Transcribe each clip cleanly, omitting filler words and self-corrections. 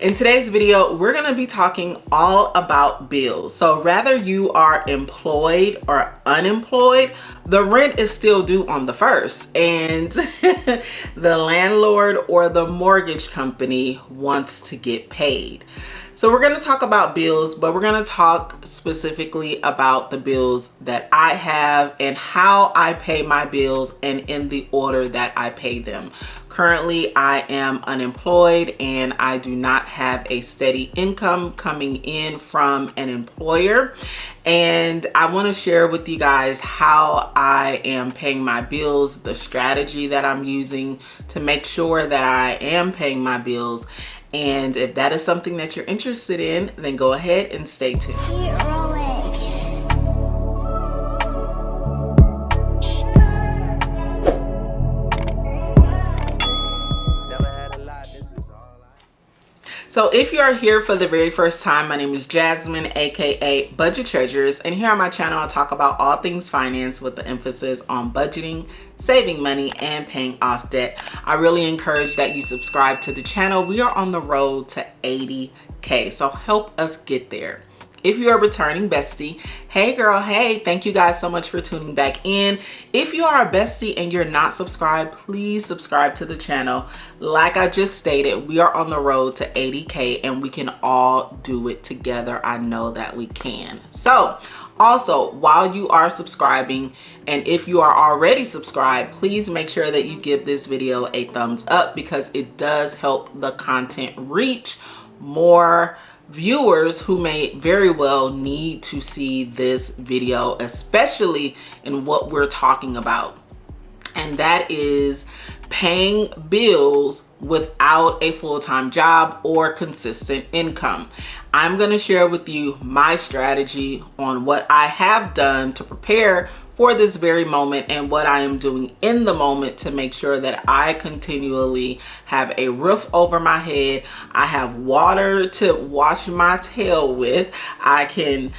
In today's video, we're going to be talking all about bills. So whether you are employed or unemployed, the rent is still due on the 1st, and the landlord or the mortgage company wants to get paid. So we're going to talk about bills, but we're going to talk specifically about the bills that I have and how I pay my bills and in the order that I pay them. Currently, I am unemployed and I do not have a steady income coming in from an employer. And I want to share with you guys how I am paying my bills, the strategy that I'm using to make sure that I am paying my bills. And if that is something that you're interested in, then go ahead and stay tuned. So if you are here for the very first time, my name is Jasmine, aka Budget Treasures, and here on my channel I talk about all things finance with the emphasis on budgeting, saving money, and paying off debt. I really encourage that you subscribe to the channel. We are on the road to 80K, so help us get there. If you are a returning bestie, hey girl, hey, thank you guys so much for tuning back in. If you are a bestie and you're not subscribed, please subscribe to the channel. Like I just stated, we are on the road to 80K and we can all do it together. I know that we can. So also, while you are subscribing, and if you are already subscribed, please make sure that you give this video a thumbs up because it does help the content reach more viewers who may very well need to see this video, especially in what we're talking about, and that is paying bills without a full-time job or consistent income. I'm going to share with you my strategy on what I have done to prepare for this very moment and what I am doing in the moment to make sure that I continually have a roof over my head. I have water to wash my tail with. I can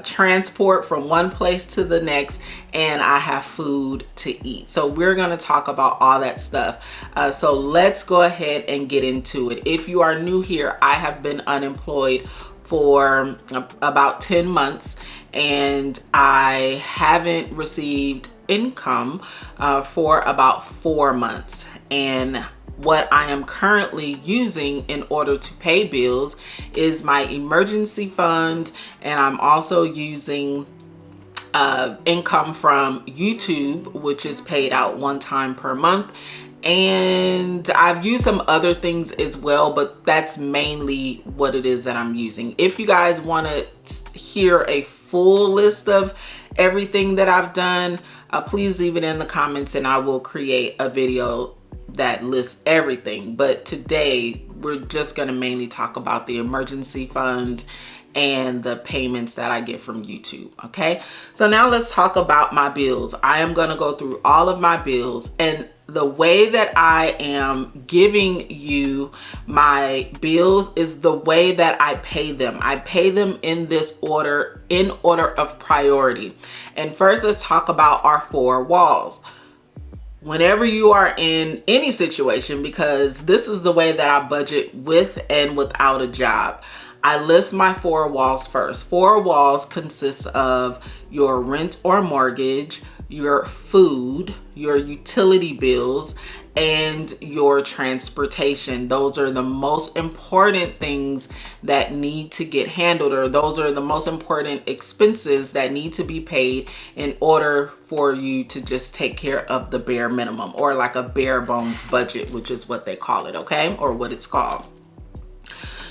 transport from one place to the next, and I have food to eat. So we're going to talk about all that stuff. So let's go ahead and get into it. If you are new here, I have been unemployed for about 10 months and I haven't received income for about 4 months. And what I am currently using in order to pay bills is my emergency fund, and I'm also using income from YouTube, which is paid out one time per month. And I've used some other things as well, but that's mainly what it is that I'm using. If you guys want to hear a full list of everything that I've done, please leave it in the comments and I will create a video that lists everything. But today we're just going to mainly talk about the emergency fund and the payments that I get from YouTube. Okay, so now let's talk about my bills. I am going to go through all of my bills, and the way that I am giving you my bills is the way that I pay them. I pay them in this order, in order of priority. And first, let's talk about our 4 walls. Whenever you are in any situation, because this is the way that I budget with and without a job, I list my 4 walls first. 4 walls consist of your rent or mortgage, your food, your utility bills, and your transportation. Those are the most important things that need to get handled, or those are the most important expenses that need to be paid in order for you to just take care of the bare minimum, or like a bare bones budget, which is what they call it, okay, or what it's called.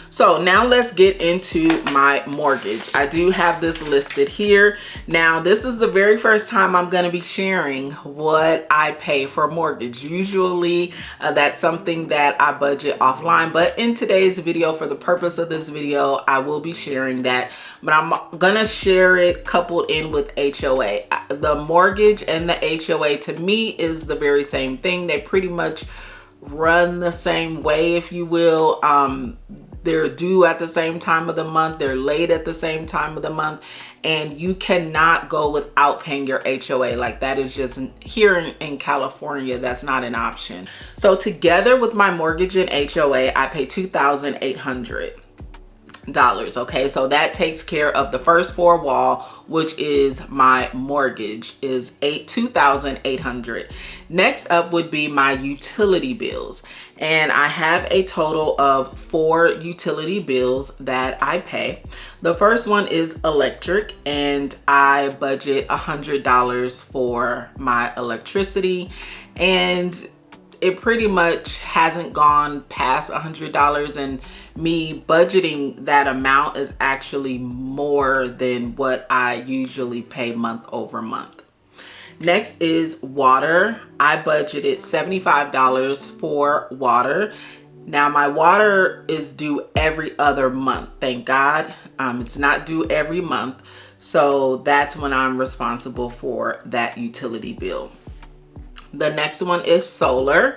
So now let's get into my mortgage. I do have this listed here. Now, this is the very first time I'm going to be sharing what I pay for a mortgage. Usually that's something that I budget offline, but in today's video, for the purpose of this video, I will be sharing that, but I'm going to share it coupled in with HOA. The mortgage and the HOA to me is the very same thing. They pretty much run the same way, if you will. they're due at the same time of the month, they're late at the same time of the month, and you cannot go without paying your HOA. Like, that is just, here in California, that's not an option. So together with my mortgage and HOA, I pay $2,800. Okay, so that takes care of the first four wall, which is my mortgage, is $2,800. Next up would be my utility bills, and I have a total of 4 utility bills that I pay. The first one is electric, and I budget $100 for my electricity, and it pretty much hasn't gone past $100, and me budgeting that amount is actually more than what I usually pay month over month. Next is water. I budgeted $75 for water. Now my water is due every other month, thank God. It's not due every month, so that's when I'm responsible for that utility bill. The next one is solar,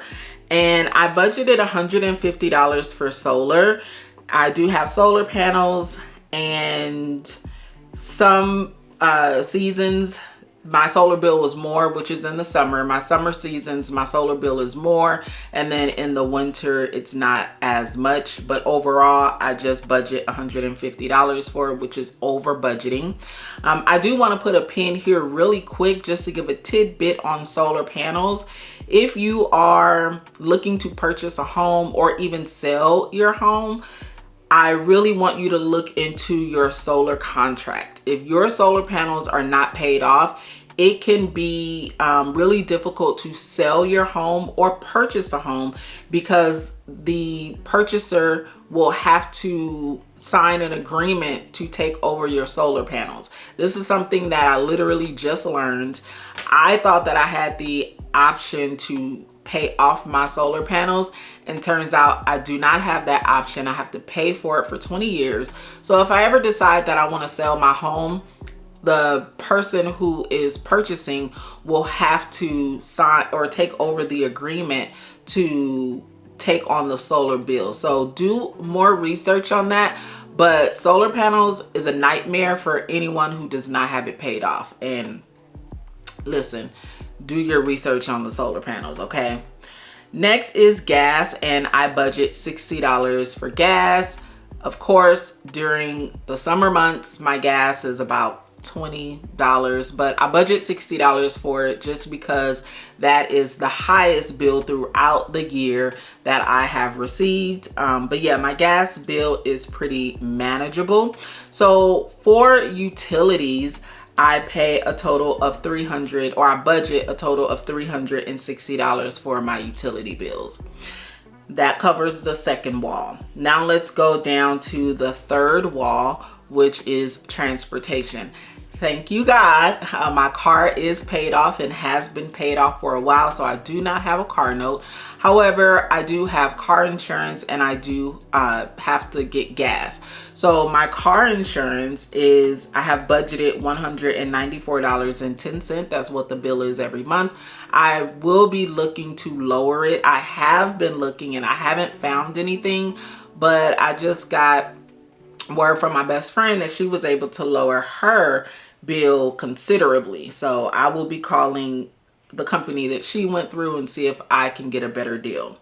and I budgeted $150 for solar. I do have solar panels, and some seasons my solar bill was more, which is in the summer. My summer seasons, my solar bill is more, and then in the winter it's not as much, but overall I just budget $150 for it, which is over budgeting. I do want to put a pin here really quick just to give a tidbit on solar panels. If you are looking to purchase a home or even sell your home, I really want you to look into your solar contract. If your solar panels are not paid off, it can be really difficult to sell your home or purchase a home, because the purchaser will have to sign an agreement to take over your solar panels. This is something that I literally just learned. I thought that I had the option to pay off my solar panels, and turns out I do not have that option. I have to pay for it for 20 years. So if I ever decide that I want to sell my home, the person who is purchasing will have to sign or take over the agreement to take on the solar bill. So do more research on that. But solar panels is a nightmare for anyone who does not have it paid off. And listen, do your research on the solar panels, okay? Next is gas, and I budget $60 for gas. Of course, during the summer months, my gas is about $20, but I budget $60 for it just because that is the highest bill throughout the year that I have received. But yeah, my gas bill is pretty manageable. So for utilities, I pay a total of I budget a total of $360 for my utility bills. That covers the second wall. Now let's go down to the third wall, which is transportation. Thank you, God. My car is paid off and has been paid off for a while, so I do not have a car note. However, I do have car insurance, and I do have to get gas. So my car insurance is, I have budgeted $194.10. That's what the bill is every month. I will be looking to lower it. I have been looking and I haven't found anything, but I just got word from my best friend that she was able to lower her bill considerably. So I will be calling the company that she went through and see if I can get a better deal.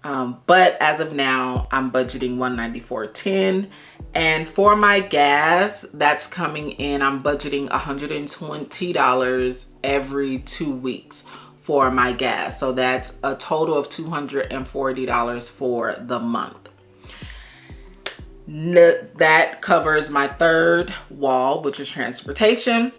But as of now, I'm budgeting $194.10. And for my gas, that's coming in, I'm budgeting $120 every 2 weeks for my gas. So that's a total of $240 for the month. That covers my third wall, which is transportation.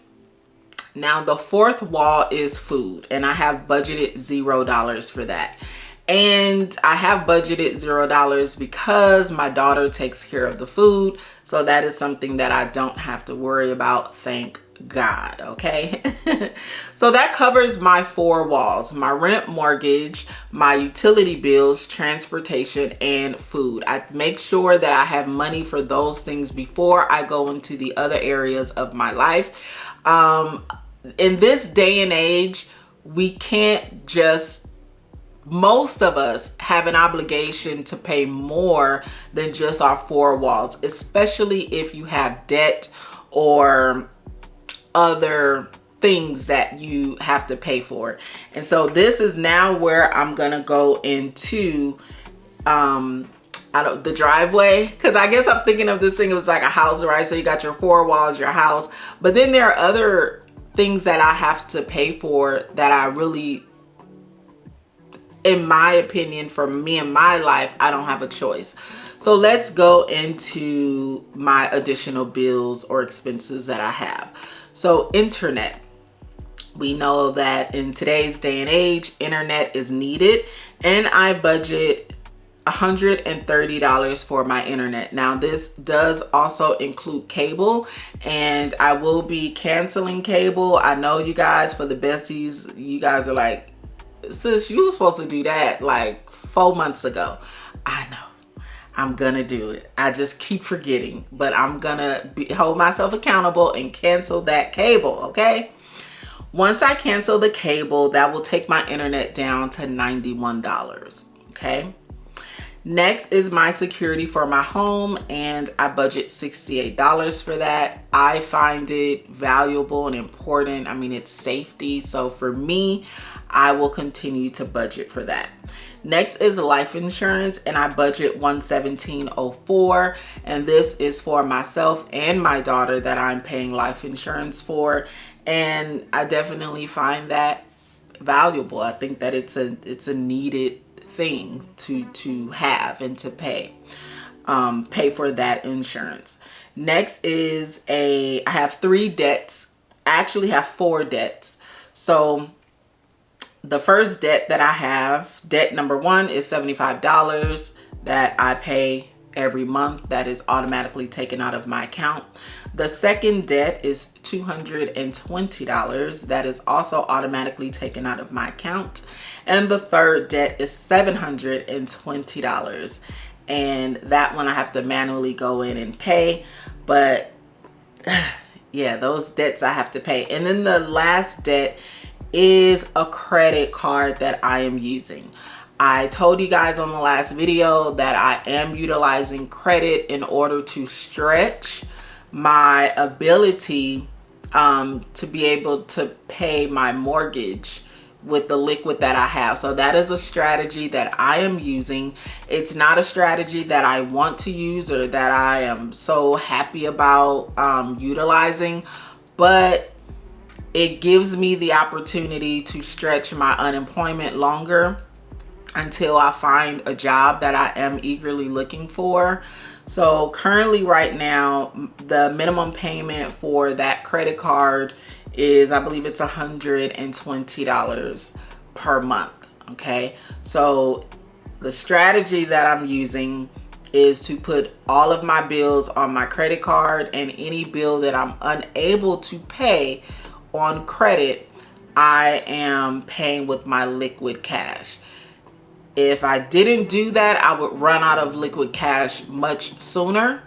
Now the fourth wall is food, and I have budgeted $0 for that. And I have budgeted $0 because my daughter takes care of the food. So that is something that I don't have to worry about, thank God, okay? So that covers my 4 walls: my rent, mortgage, my utility bills, transportation, and food. I make sure that I have money for those things before I go into the other areas of my life. In this day and age, we can't just most of us have an obligation to pay more than just our four walls, especially if you have debt or other things that you have to pay for. And so this is now where I'm gonna go into the driveway, because I guess I'm thinking of this thing, it was like a house, right? So you got your four walls, your house, but then there are other things that I have to pay for that I really, in my opinion, for me in my life, I don't have a choice. So let's go into my additional bills or expenses that I have. So internet. We know that in today's day and age, internet is needed, and I budget $130 for my internet. Now this does also include cable, and I will be canceling cable. I know you guys, for the besties, you guys are like, sis, you were supposed to do that like 4 months ago. I know. I'm gonna do it. I just keep forgetting, but I'm gonna hold myself accountable and cancel that cable, okay? Once I cancel the cable, that will take my internet down to $91, okay? Next is my security for my home, and I budget $68 for that. I find it valuable and important. I mean, it's safety. So for me, I will continue to budget for that. Next is life insurance, and I budget $117.04, and this is for myself and my daughter that I'm paying life insurance for, and I definitely find that valuable. I think that it's a needed thing to have and to pay for that insurance. Next is I have 3 debts. I actually have 4 debts. So the first debt that I have, debt number 1, is $75 that I pay every month. That is automatically taken out of my account. The second debt is $220 that is also automatically taken out of my account. And the third debt is $720, and that one I have to manually go in and pay. But yeah, those debts I have to pay. And then the last debt is a credit card that I am using. I told you guys on the last video that I am utilizing credit in order to stretch my ability to be able to pay my mortgage with the liquid that I have. So that is a strategy that I am using. It's not a strategy that I want to use or that I am so happy about utilizing, but it gives me the opportunity to stretch my unemployment longer until I find a job that I am eagerly looking for. So currently right now, the minimum payment for that credit card is, I believe it's $120 per month. Okay. So the strategy that I'm using is to put all of my bills on my credit card, and any bill that I'm unable to pay on credit, I am paying with my liquid cash. If I didn't do that, I would run out of liquid cash much sooner,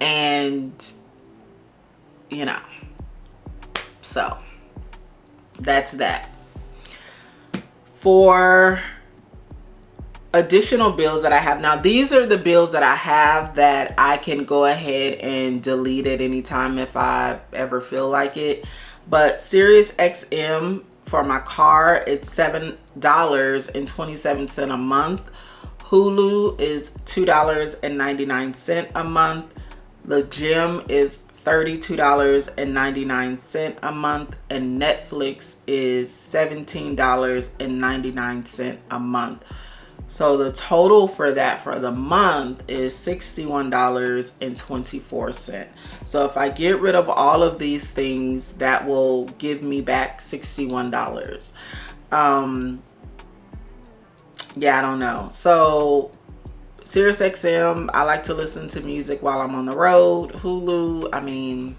and you know, so that's that. For additional bills that I have, now these are the bills that I have that I can go ahead and delete at any time if I ever feel like it. But Sirius XM for my car, it's $7.27 a month. Hulu is $2.99 a month. The gym is $32.99 a month, and Netflix is $17.99 a month. So the total for that for the month is $61.24. So if I get rid of all of these things, that will give me back $61. Yeah, I don't know. So Sirius XM, I like to listen to music while I'm on the road. Hulu, I mean,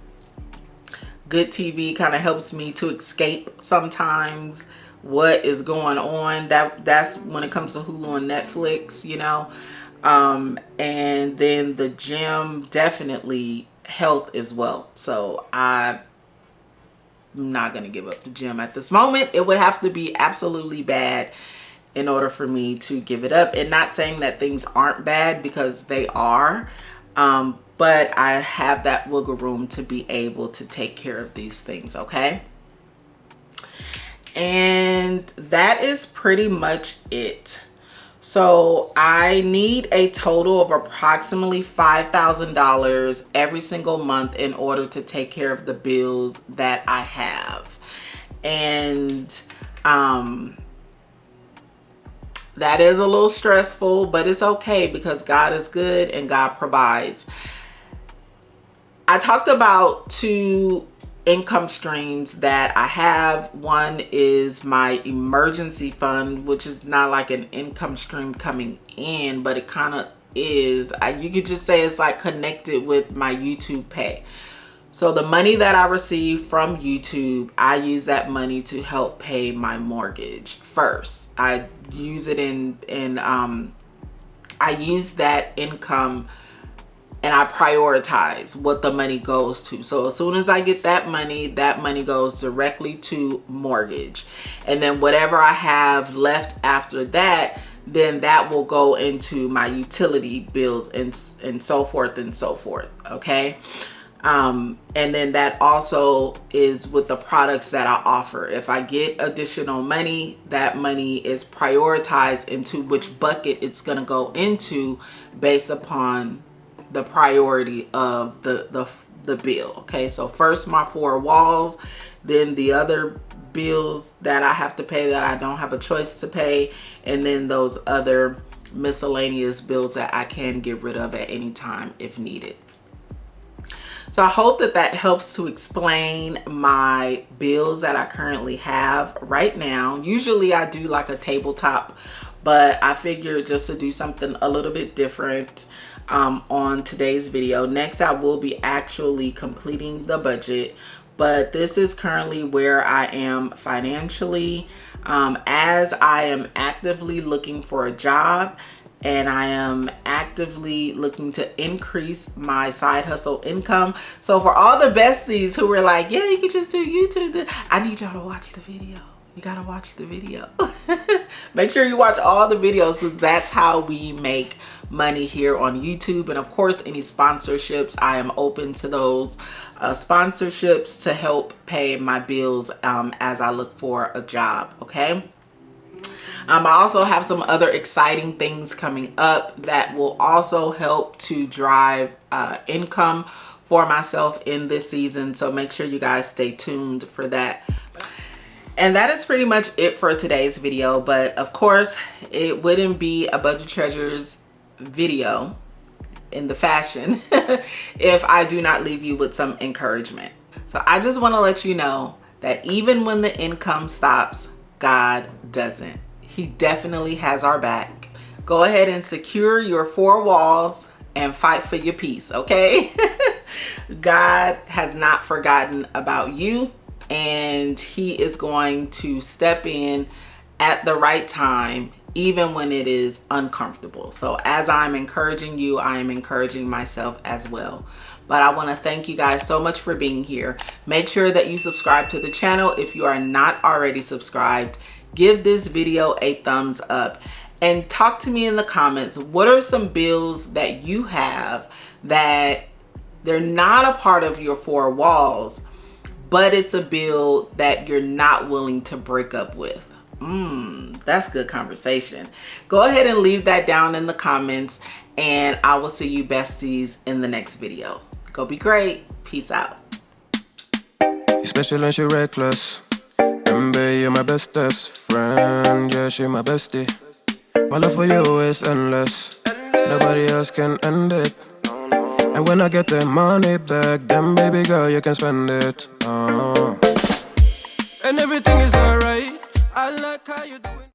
good TV kind of helps me to escape sometimes what is going on. That's when it comes to Hulu and Netflix, you know. And then the gym, definitely health as well. So I'm not gonna give up the gym at this moment. It would have to be absolutely bad in order for me to give it up. And not saying that things aren't bad, because they are, but I have that wiggle room to be able to take care of these things, okay? And that is pretty much it. So I need a total of approximately $5,000 every single month in order to take care of the bills that I have. And that is a little stressful, but it's okay because God is good and God provides. I talked about 2 income streams that I have. One is my emergency fund, which is not like an income stream coming in, but it kind of is. You could just say it's like connected with my YouTube pay. So the money that I receive from YouTube, I use that money to help pay my mortgage first. I use it I use that income and I prioritize what the money goes to. So as soon as I get that money goes directly to mortgage. And then whatever I have left after that, then that will go into my utility bills and so forth and so forth. Okay. And then that also is with the products that I offer. If I get additional money, that money is prioritized into which bucket it's going to go into based upon the priority of the bill. Okay, so first my 4 walls, then the other bills that I have to pay that I don't have a choice to pay, and then those other miscellaneous bills that I can get rid of at any time if needed. So I hope that helps to explain my bills that I currently have right now. Usually I do like a tabletop, but I figured just to do something a little bit different on today's video. Next, I will be actually completing the budget, but this is currently where I am financially, as I am actively looking for a job. And I am actively looking to increase my side hustle income. So for all the besties who were like, yeah, you can just do YouTube, I need y'all to watch the video. You gotta watch the video. Make sure you watch all the videos, because that's how we make money here on YouTube. And of course, any sponsorships, I am open to those sponsorships to help pay my bills as I look for a job, okay? I also have some other exciting things coming up that will also help to drive income for myself in this season. So make sure you guys stay tuned for that. And that is pretty much it for today's video. But of course, it wouldn't be a Budget Treasures video in the fashion if I do not leave you with some encouragement. So I just want to let you know that even when the income stops, God doesn't. He definitely has our back. Go ahead and secure your 4 walls and fight for your peace, okay? God has not forgotten about you, and he is going to step in at the right time, even when it is uncomfortable. So as I'm encouraging you, I am encouraging myself as well. But I want to thank you guys so much for being here. Make sure that you subscribe to the channel if you are not already subscribed. Give this video a thumbs up and talk to me in the comments. What are some bills that you have that they're not a part of your 4 walls, but it's a bill that you're not willing to break up with? That's good conversation. Go ahead and leave that down in the comments, and I will see you besties in the next video. Go be great. Peace out. You're special and you're reckless. Remember, you're my bestest friend. Yeah, she my bestie. My love for you is endless. Nobody else can end it. And when I get the money back, then baby girl, you can spend it. And everything is alright. I like how you do it.